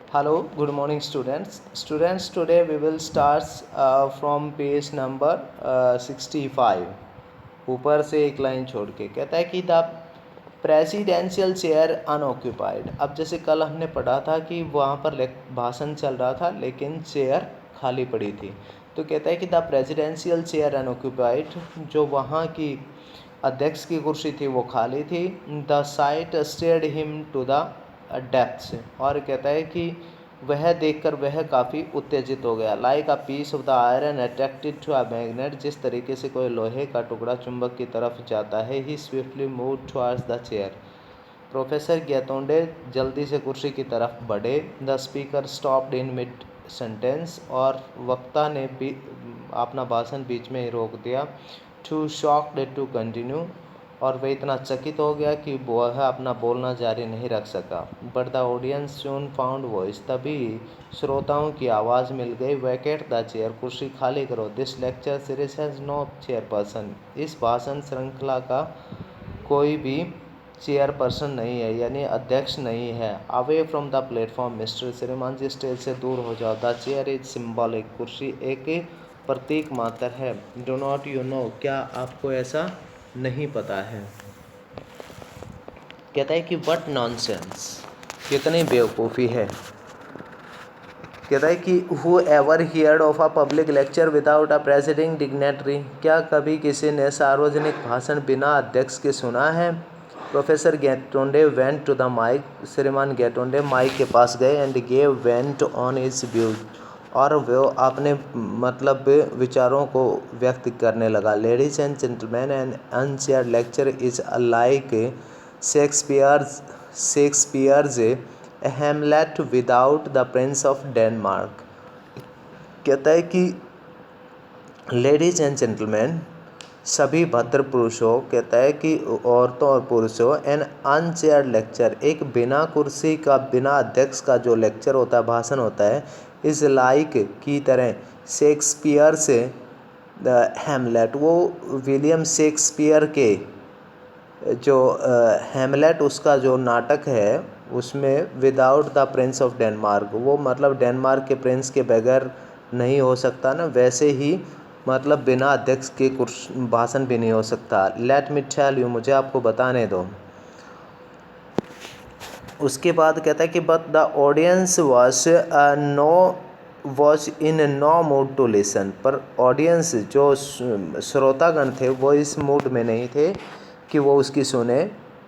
Hello, good morning, students. Students, today we will start from page number 65. ऊपर से एक line छोड़ के कहता है कि द प्रेसिडेंशियल चेयर अनऑक्यूपाइड। अब जैसे कल हमने पढ़ा था कि वहाँ पर भाषण चल रहा था लेकिन चेयर खाली पड़ी थी, तो कहता है कि द प्रेसिडेंशियल चेयर अनऑक्यूपाइड, जो वहाँ की अध्यक्ष की कुर्सी थी वो खाली थी। The sight stared him to the depths, और कहता है कि वह देखकर वह काफ़ी उत्तेजित हो गया। Like a piece of the iron attracted to a magnet, जिस तरीके से कोई लोहे का टुकड़ा चुंबक की तरफ जाता है। He swiftly move towards the chair. Professor Gaitonde जल्दी से कुर्सी की तरफ बढ़े। The speaker stopped in mid sentence, और वक्ता ने भी अपना भाषण बीच में ही रोक दिया। टू शॉक्ड टू कंटिन्यू, और वह इतना चकित हो गया कि वह अपना बोलना जारी नहीं रख सका। But the audience soon found voice, तभी श्रोताओं की आवाज़ मिल गई। वैकेट द चेयर, कुर्सी खाली करो। This lecture series has no chairperson, इस भाषण श्रृंखला का कोई भी चेयरपर्सन नहीं है, यानी अध्यक्ष नहीं है। Away from the platform mister, श्रीमान जी स्टेज से दूर हो जाओ। द चेयर इज सिम्बॉलिक, कुर्सी एक प्रतीक मात्र है। डो नॉट यू नो, क्या आपको ऐसा नहीं पता है। कहता है कि व्हाट नॉनसेंस, कितनी बेवकूफ़ी है। कहता है कि who ever heard of a public lecture without a presiding dignitary, क्या कभी किसी ने सार्वजनिक भाषण बिना अध्यक्ष के सुना है। Professor Gaitonde went to the mike, श्रीमान गेटोंडे माइक के पास गए। And gave went on his views, और वो अपने विचारों को व्यक्त करने लगा। Ladies and gentleman, an unchaired lecture is like Shakespeare's Hamlet without the prince of Denmark. कहता है कि लेडीज एंड जेंटलमैन, सभी भद्र पुरुषों, कहता है कि औरतों और पुरुषों, एन अनचेयर्ड लेक्चर, एक बिना कुर्सी का, बिना अध्यक्ष का जो लेक्चर होता है, भाषण होता है, इस लाइक की तरह शेक्सपियर से द हेमलेट, वो विलियम शेक्सपियर के जो हेमलेट उसका जो नाटक है उसमें without the prince of Denmark, वो डेनमार्क के प्रिंस के बगैर नहीं हो सकता ना, वैसे ही बिना अध्यक्ष के भाषण भी नहीं हो सकता। लेट मी टेल यू, मुझे आपको बताने दो। उसके बाद कहता है कि but the audience was in no mood to listen, पर ऑडियंस जो श्रोतागण थे वो इस मूड में नहीं थे कि वो उसकी सुने।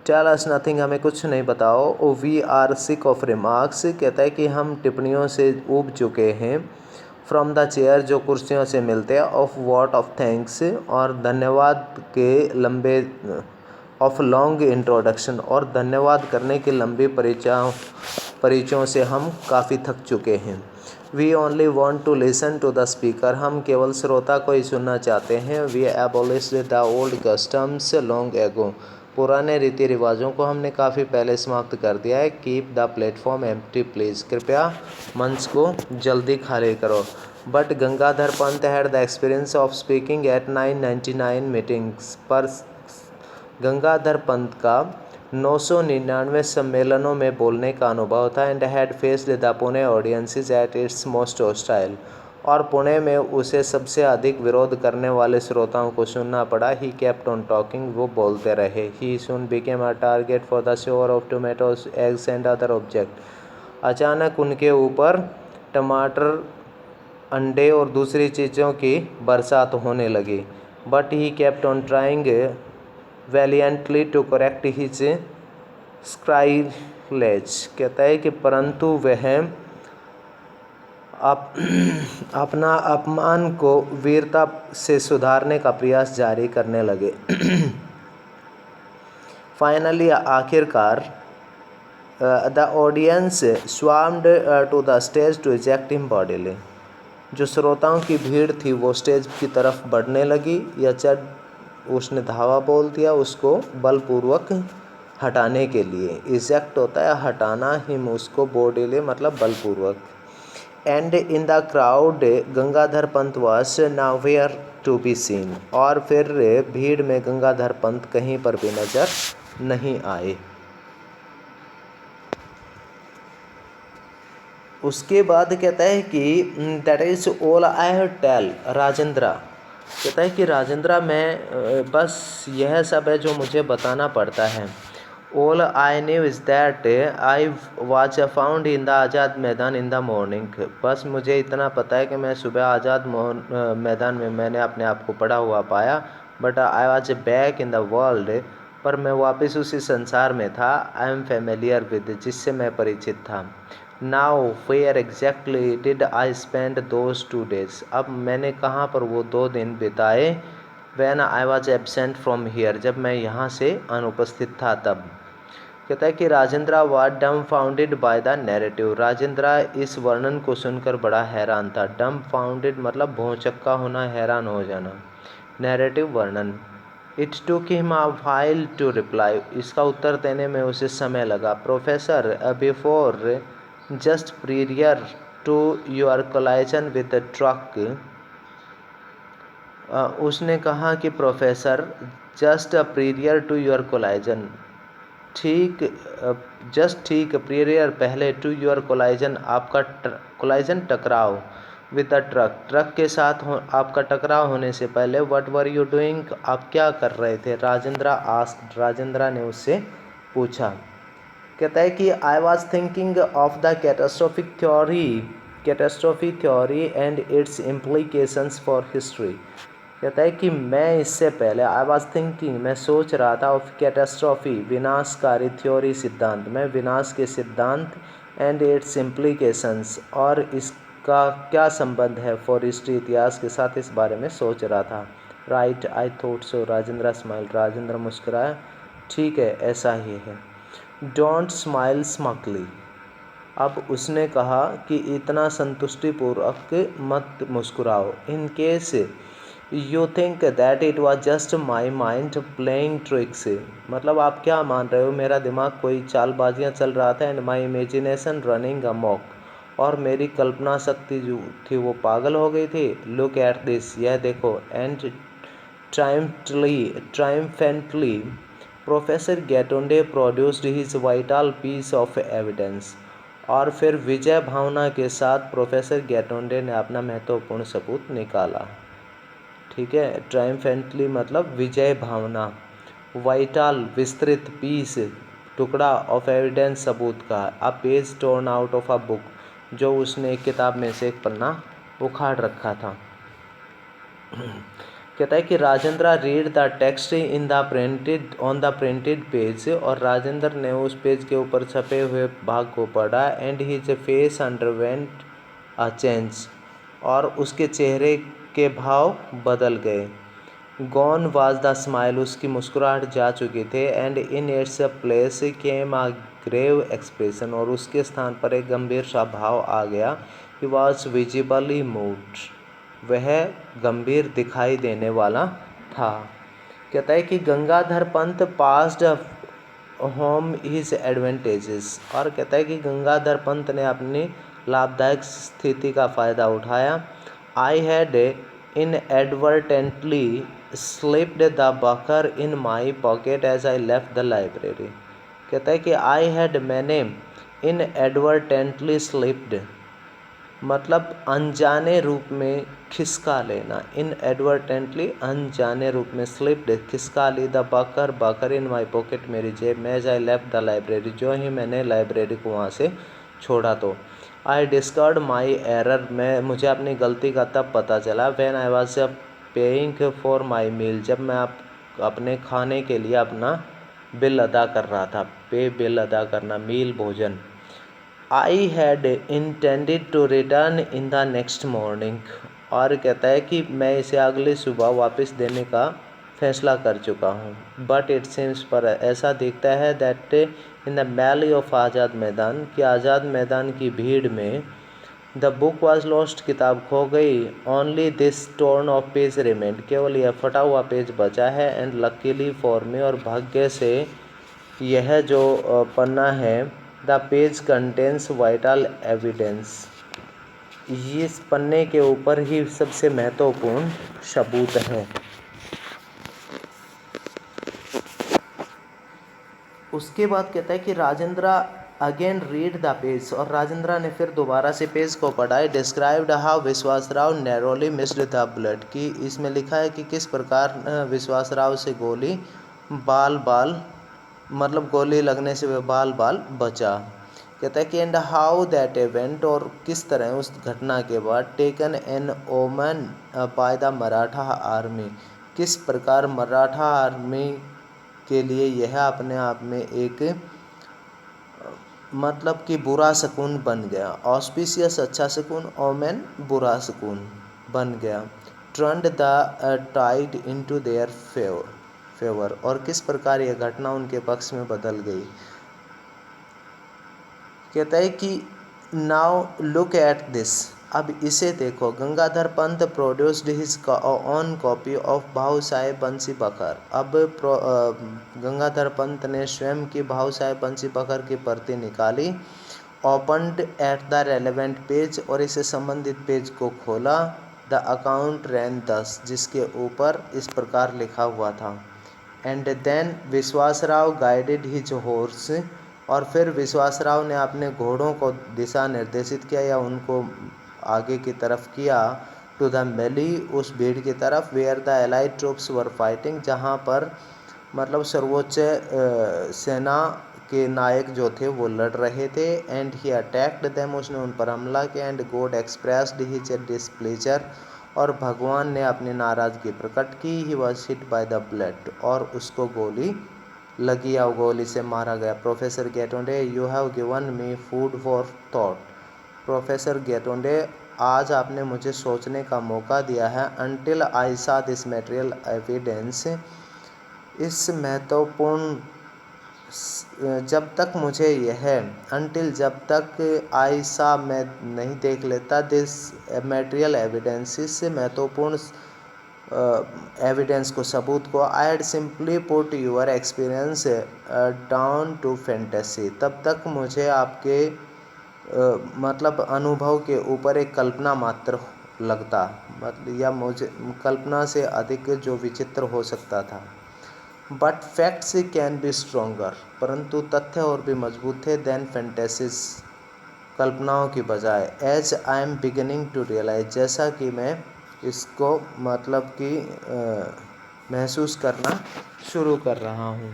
टेल अस नथिंग, हमें कुछ नहीं बताओ। We are sick of remarks, कहता है कि हम टिप्पणियों से ऊब चुके हैं। फ्रॉम द चेयर, जो कुर्सियों से मिलते हैं। ऑफ वॉट, ऑफ थैंक्स, और धन्यवाद के लंबे, ऑफ लॉन्ग इंट्रोडक्शन, और धन्यवाद करने के लंबी परिचयों से हम काफ़ी थक चुके हैं। We only want to listen to the speaker, हम केवल श्रोता को ही सुनना चाहते हैं। We abolished the old customs long ago, पुराने रीति रिवाजों को हमने काफ़ी पहले समाप्त कर दिया है। Keep the platform empty please, कृपया मंच को जल्दी खाली करो। But Gangadhar Pant had the experience of speaking at 999 meetings, पर गंगाधर पंत का 999 सम्मेलनों में बोलने का अनुभव था। And had faced the Pune audiences at its most hostile, और पुणे में उसे सबसे अधिक विरोध करने वाले श्रोताओं को सुनना पड़ा। ही केप्ट ऑन टॉकिंग, वो बोलते रहे। He soon became a target for the shower of tomatoes, eggs and other object, अचानक उनके ऊपर टमाटर, अंडे और दूसरी चीज़ों की बरसात होने लगी। But he kept on trying valiantly to correct his sacrileges, कहता है कि परंतु वह अपना अपमान को वीरता से सुधारने का प्रयास जारी करने लगे। फाइनली, आखिरकार, the audience swarmed to the stage to eject him bodily, जो श्रोताओं की भीड़ थी वो स्टेज की तरफ बढ़ने लगी, या उसने धावा बोल दिया उसको बलपूर्वक हटाने के लिए। इजेक्ट होता है हटाना, हिम उसको, बॉडीली बलपूर्वक। And in the crowd Gangadhar Pant was nowhere to be seen, और फिर भीड़ में गंगाधर पंत कहीं पर भी नजर नहीं आए। उसके बाद कहता है कि that is all I have tell Rajendra. कहता है कि राजेंद्रा मैं बस यह सब है जो मुझे बताना पड़ता है। All I knew is that I was found in the Azad Maidan in the morning. बस मुझे इतना पता है कि मैं सुबह आज़ाद मैदान में मैंने अपने आप को पड़ा हुआ पाया। But I was back in the world, पर मैं वापस उसी संसार में था। आई एम फेमिलियर विद, जिससे मैं परिचित था। Now where exactly did I spend those 2 days। अब मैंने कहाँ पर वो 2 दिन बिताए। When I was absent from here, जब मैं यहाँ से अनुपस्थित था तब। कहता है कि Rajendra was dumbfounded by the narrative. Rajendra इस वर्णन को सुनकर बड़ा हैरान था। डम्फाउंडेड मतलब भौंचक्का होना, हैरान हो जाना। नैरेटिव वर्णन। It took him a while to reply. इसका उत्तर देने में उसे समय लगा। Professor before just prior to your collision with the truck. उसने कहा कि professor just prior to your collision, ठीक जस्ट ठीक प्रियर पहले, टू योर कोलाइजन आपका कोलाइजन टकराव, विद द ट्रक ट्रक के साथ आपका टकराव होने से पहले। व्हाट वर यू डूइंग, आप क्या कर रहे थे। राजेंद्रा आस्क्ड, राजेंद्रा ने उससे पूछा। कहता है कि I was thinking of the catastrophe theory and it's implications for history. कहता है कि मैं इससे पहले आई वॉज थिंकिंग, मैं सोच रहा था, ऑफ कैटास्ट्रॉफी विनाशकारी थ्योरी सिद्धांत, मैं विनाश के सिद्धांत, एंड इट्स इम्प्लीकेशंस और इसका क्या संबंध है, फॉर हिस्ट्री इतिहास के साथ, इस बारे में सोच रहा था। Right I thought so, Rajendra smile, Rajendra मुस्कुराया। ठीक है, ऐसा ही है। Don't smile smugly. अब उसने कहा कि इतना संतुष्टिपूर्वक मत मुस्कुराओ। In case you think that it was just my mind playing tricks. मतलब आप क्या मान रहे हो, मेरा दिमाग कोई चालबाजियाँ चल रहा था। एंड माई इमेजिनेशन रनिंग अमॉक, और मेरी कल्पना शक्ति जो थी वो पागल हो गई थी। लुक एट दिस, यह देखो। And triumphantly professor Gaitonde produced his vital piece of evidence. और फिर विजय भावना के साथ प्रोफेसर गेटोंडे ने अपना महत्वपूर्ण सबूत निकाला। ठीक है, ट्रायम्फेंटली मतलब विजय भावना, वाइटल विस्तृत, पीस टुकड़ा, ऑफ एविडेंस सबूत का, a page torn out of a book, जो उसने एक किताब में से एक पन्ना उखाड़ रखा था। कहता है कि Rajendra read the text in the printed on the printed page, और राजेंद्र ने उस पेज के ऊपर छपे हुए भाग को पढ़ा। And his face underwent a change, और उसके चेहरे के भाव बदल गए। गॉन वाज द स्माइल, उसकी मुस्कुराहट जा चुकी थे। And in its place came a grave expression, और उसके स्थान पर एक गंभीर सा भाव आ गया। ही वॉज विजिबली मूव्ड, वह गंभीर दिखाई देने वाला था। कहता है कि Gangadhar Pant passed home his advantages, और कहता है कि गंगाधर पंत ने अपनी लाभदायक स्थिति का फ़ायदा उठाया। I had inadvertently slipped the book in my pocket as I left the library. कहता है कि आई हैड, मैंने, इनएडवर्टेंटली स्लिप्ड मतलब अनजाने रूप में खिसका लेना, इनएडवर्टेंटली अनजाने रूप में, स्लिप्ड खिसका ली, the Bakr Bakr in my pocket मेरी जेब में, as I left the library जो ही मैंने लाइब्रेरी को वहाँ से छोड़ा तो। आई डिस्कवर्ड माई एरर, मैं मुझे अपनी गलती का तब पता चला। When I was paying for my meal, जब मैं अपने खाने के लिए अपना बिल अदा कर रहा था। पे बिल अदा करना, मील भोजन। I had intended to return in the next morning, और कहता है कि मैं इसे अगली सुबह वापस देने का फैसला कर चुका हूँ। बट इट सीम्स, पर ऐसा दिखता है, that in the valley of Azad Maidan, कि आज़ाद मैदान की भीड़ में, द बुक वॉज लॉस्ट, किताब खो गई। Only this torn of page remained, केवल यह फटा हुआ पेज बचा है। एंड लकीली फॉर मी, और भाग्य से यह जो पन्ना है, the page contains vital evidence, इस पन्ने के ऊपर ही सबसे महत्वपूर्ण सबूत है। उसके बाद कहता है कि Rajendra again read the page, और राजेंद्र ने फिर दोबारा से पेज को पढ़ा। डिस्क्राइब्ड हाउ विश्वास Rao narrowly missed the bullet, कि इसमें लिखा है कि किस प्रकार विश्वास राव से गोली मतलब गोली लगने से वह बाल बचा। कहता है कि एंड हाउ दैट इवेंट, और किस तरह उस घटना के बाद टेकन एन ओमन बाय द मराठा आर्मी, किस प्रकार मराठा आर्मी के लिए यह अपने आप में एक मतलब कि बुरा शकुन बन गया। ऑस्पिशियस अच्छा शकुन, ओमेन बुरा शकुन बन गया। Turned the tide into their favour, और किस प्रकार यह घटना उनके पक्ष में बदल गई। कहता है कि नाउ लुक एट दिस, अब इसे देखो। Gangadhar Pant produced his own copy of भाऊ साहेब बंसी बकर, अब गंगाधर पंत ने स्वयं की भाऊ साहेब बंसी बकर की प्रति निकाली। Opened at the relevant page, और इससे संबंधित पेज को खोला। द अकाउंट रैन दस, जिसके ऊपर इस प्रकार लिखा हुआ था। एंड देन विश्वास राव गाइडेड हिज हॉर्स, और फिर विश्वास राव ने अपने घोड़ों को दिशा निर्देशित किया या उनको आगे की तरफ किया। टू द मेली, उस भीड़ की तरफ। Where the allied troops were fighting, जहाँ पर मतलब सर्वोच्च सेना के नायक जो थे वो लड़ रहे थे। एंड ही अटैक्ड देम, उसने उन पर हमला किया। And god expressed his displeasure, और भगवान ने अपनी नाराज़गी प्रकट की। He was hit by the bullet, और उसको गोली लगी या गोली से मारा गया। Professor Gaitonde, you have given me food for thought, professor Gaitonde आज आपने मुझे सोचने का मौका दिया है। अनटिल आई सा दिस मटेरियल एविडेंस, इस महत्वपूर्ण जब तक मुझे यह अनटिल जब तक आई सा मैं नहीं देख लेता दिस मटेरियल एविडेंस, इससे महत्वपूर्ण एविडेंस को, सबूत को। I had simply put your experience down to fantasy, तब तक मुझे आपके मतलब अनुभव के ऊपर एक कल्पना मात्र लगता, मतलब या मुझे कल्पना से अधिक जो विचित्र हो सकता था। But facts can be stronger, परंतु तथ्य और भी मजबूत थे देन फैंटेसीज, कल्पनाओं की बजाय। As I am beginning to realise, जैसा कि मैं इसको मतलब कि महसूस करना शुरू कर रहा हूँ।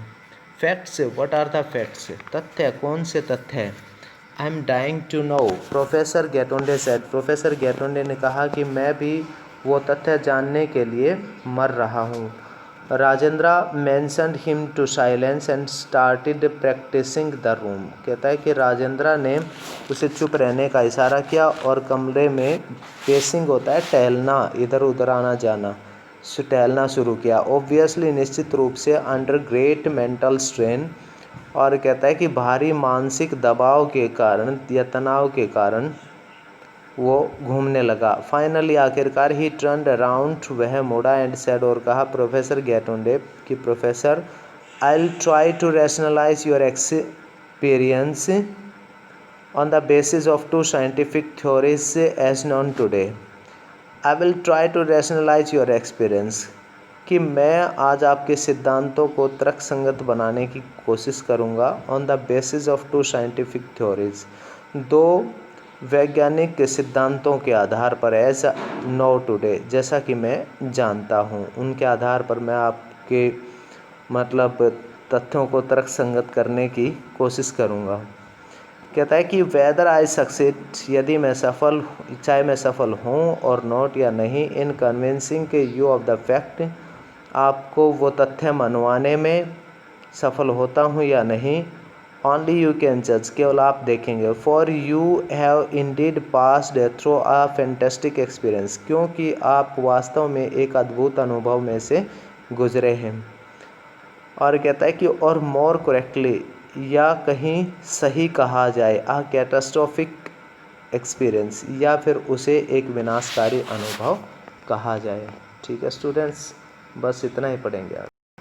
Facts, what are the facts, तथ्य, कौन से तथ्य हैं। I am dying to know, professor Gaitonde said, professor Gaitonde ने कहा कि मैं भी वो तथ्य जानने के लिए मर रहा हूँ। Rajendra mentioned him to silence and started practising the room, कहता है कि राजेंद्र ने उसे चुप रहने का इशारा किया और कमरे में पेसिंग होता है टहलना, इधर उधर आना जाना, टहलना शुरू किया। ऑब्वियसली, निश्चित रूप से, अंडर ग्रेट मेंटल स्ट्रेन, और कहता है कि भारी मानसिक दबाव के कारण या तनाव के कारण वो घूमने लगा। फाइनली, आखिरकार, ही टर्न्ड अराउंड, वह मुड़ा, एंड सेड, और कहा, प्रोफेसर गेटोंडे, कि professor, I will try to rationalise your experience on the basis of two scientific theories as known today. I will try to rationalise your experience, कि मैं आज आपके सिद्धांतों को तर्कसंगत बनाने की कोशिश करूंगा। On the basis of two scientific theories, दो वैज्ञानिक सिद्धांतों के आधार पर। एज नो टुडे, जैसा कि मैं जानता हूं, उनके आधार पर मैं आपके मतलब तथ्यों को तर्कसंगत करने की कोशिश करूंगा। कहता है कि वेदर आई सक्सेड, यदि मैं सफल, चाहे मैं सफल हूँ और नॉट या नहीं, in convincing you of the fact, आपको वो तथ्य मनवाने में सफल होता हूँ या नहीं। ओनली यू कैन जज, केवल आप देखेंगे। For you have Indeed passed through a fantastic experience, क्योंकि आप वास्तव में एक अद्भुत अनुभव में से गुजरे हैं। और कहता है कि और मोर करेक्टली, या कहीं सही कहा जाए, अ कैटास्ट्रोफिक एक्सपीरियंस, या फिर उसे एक विनाशकारी अनुभव कहा जाए। ठीक है स्टूडेंट्स, बस इतना ही पढ़ेंगे आज।